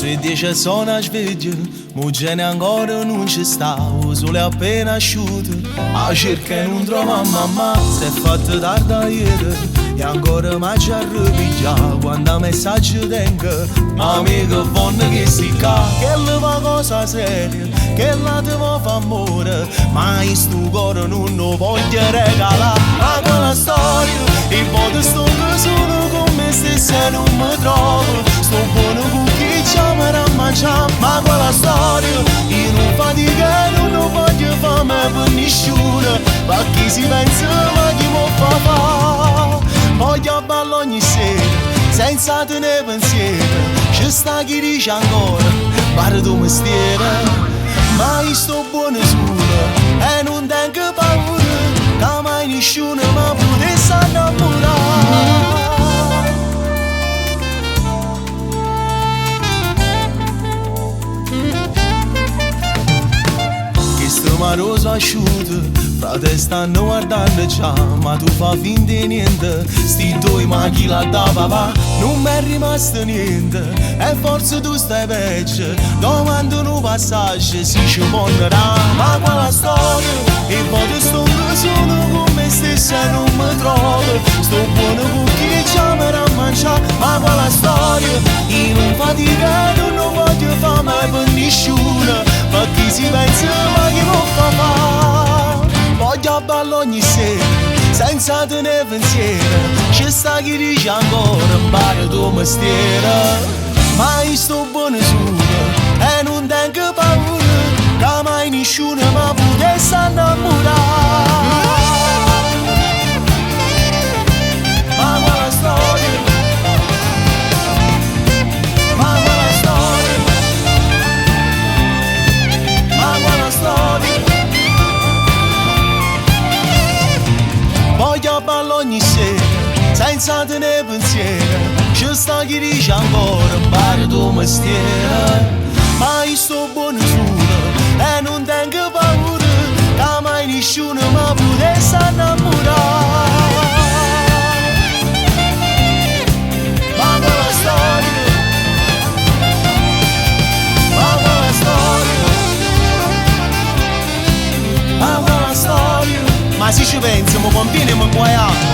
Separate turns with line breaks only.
Se 10 sono a sveglia, Mugene ancora non ci sta, o sole appena asciutto, a cerca non trova mamma, si è fatta tarda ieri, e ancora mi ci arrabia, quando messaggio tengo, ma mica vonno che si ca, che le fa cosa seria, che la te va fa amore, ma in sto cuore non lo voglio regalare, ma quella storia, e poi sto che sono con me stessa e non mi trovo, sto buono con chi ci amerà mangiare, ma quella storia, io non fatica, non lo voglio fare mai per nessuno, ma chi si pensa ma chi può fa, voglio ballo ogni sera, senza tenere pensiero, ci sta chi dice ancora, guarda tuo mestiere, ma io sto buono solo, e non tengo paura, che mai nessuno mi potesse innamorare. Maroso asciutto, frate stanno guardando già, ma tu fa finta di niente, sti due ma chi la da papà, non mi è rimasto niente, e forse tu stai peggio, domando un passaggio si ci ponderà, ma quella storia, e poi sto che sono con me stessa e non mi trovo, sto buono con chi ci amerà a mangiare, ma quella storia, io non fatica, non lo voglio fare mai per nessuno, ma chi si pensa ma chi può fare? Voglio ballo ogni sera, senza tenere pensiero, ci sta chi dice ancora, impara tuo mestiere, ma io sto buono solo, e non tengo paura, che mai nessuno mi potesse innamorare. Ma quella storia, ma quella storia, ma quella storia, voglio ballo ogni sera, senza tenere pensiero, ci sta chi dice ancora, impara tuo mestiere, ma io sto buono solo, e non tengo paura, che mai nessuno mi potesse innamorare. Ma quella storia, ma quella storia, ma quella storia, ma se ci pensi mi conviene mi guaiamo.